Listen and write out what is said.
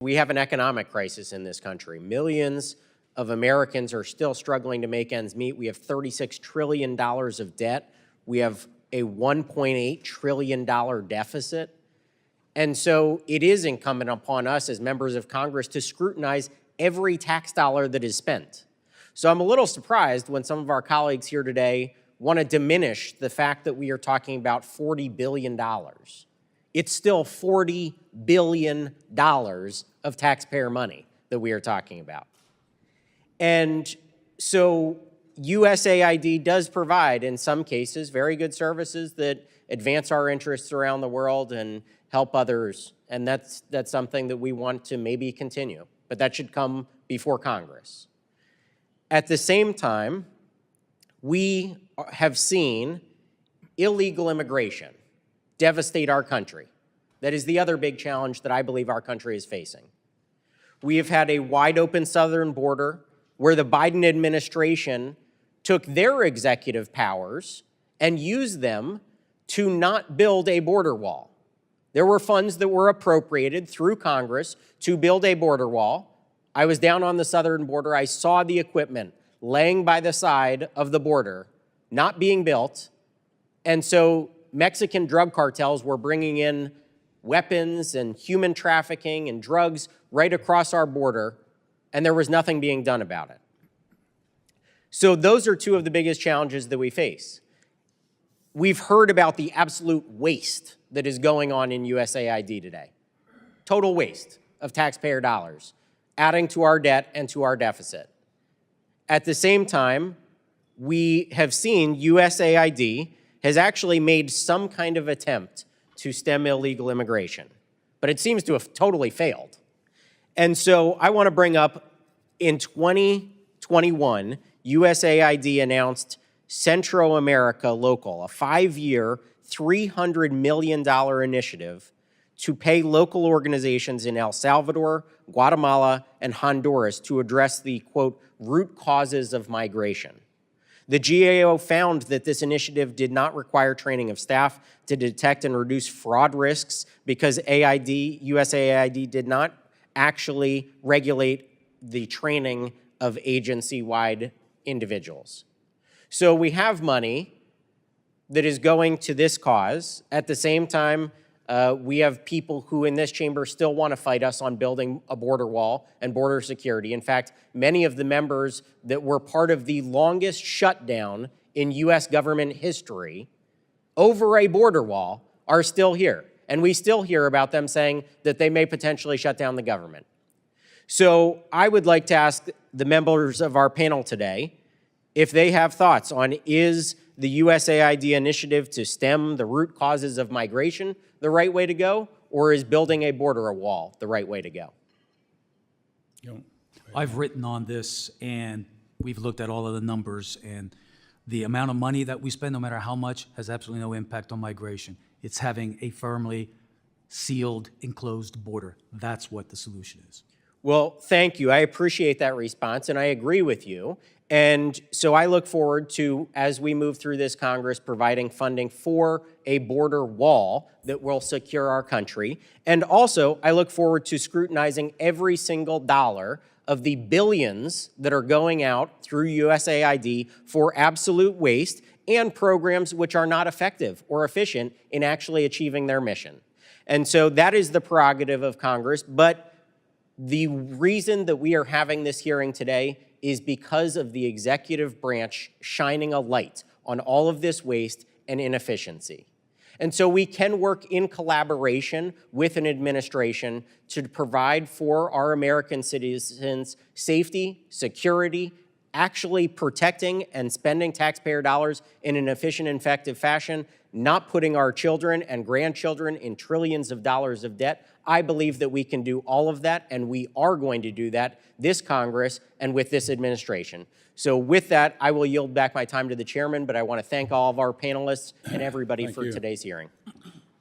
We have an economic crisis in this country. Millions of Americans are still struggling to make ends meet. We have $36 trillion of debt. We have a $1.8 trillion deficit. And so it is incumbent upon us as members of Congress to scrutinize every tax dollar that is spent. So I'm a little surprised when some of our colleagues here today want to diminish the fact that we are talking about $40 billion. It's still $40 billion of taxpayer money that we are talking about. And so USAID does provide, in some cases, very good services that advance our interests around the world and help others. And that's something that we want to maybe continue, but that should come before Congress. At the same time, we have seen illegal immigration devastate our country. That is the other big challenge that I believe our country is facing. We have had a wide open southern border where the Biden administration took their executive powers and used them to not build a border wall. There were funds that were appropriated through Congress to build a border wall. I was down on the southern border. I saw the equipment laying by the side of the border, not being built. And so Mexican drug cartels were bringing in weapons and human trafficking and drugs right across our border, and there was nothing being done about it. So those are two of the biggest challenges that we face. We've heard about the absolute waste that is going on in USAID today. Total waste of taxpayer dollars, adding to our debt and to our deficit. At the same time, we have seen USAID has actually made some kind of attempt to stem illegal immigration, but it seems to have totally failed. And so I want to bring up, in 2021, USAID announced Central America Local, a 5-year, $300 million initiative to pay local organizations in El Salvador, Guatemala, and Honduras to address the, quote, root causes of migration. The GAO found that this initiative did not require training of staff to detect and reduce fraud risks because USAID did not actually regulate the training of agency-wide individuals. So we have money that is going to this cause. At the same time, we have people who in this chamber still want to fight us on building a border wall and border security. In fact, many of the members that were part of the longest shutdown in U.S. government history over a border wall are still here. And we still hear about them saying that they may potentially shut down the government. So I would like to ask the members of our panel today if they have thoughts on, is the USAID initiative to stem the root causes of migration the right way to go, or is building a border wall the right way to go? I've written on this, and we've looked at all of the numbers, and the amount of money that we spend, no matter how much, has absolutely no impact on migration. It's having a firmly sealed, enclosed border. That's what the solution is. Well, thank you. I appreciate that response, and I agree with you. And so I look forward to, as we move through this Congress, providing funding for a border wall that will secure our country. And also, I look forward to scrutinizing every single dollar of the billions that are going out through USAID for absolute waste and programs which are not effective or efficient in actually achieving their mission. And so that is the prerogative of Congress. But the reason that we are having this hearing today is because of the executive branch shining a light on all of this waste and inefficiency. And so we can work in collaboration with an administration to provide for our American citizens safety, security, actually protecting and spending taxpayer dollars in an efficient and effective fashion, not putting our children and grandchildren in trillions of dollars of debt. I believe that we can do all of that, and we are going to do that this Congress and with this administration. So with that, I will yield back my time to the chairman, but I want to thank all of our panelists and everybody for today's hearing.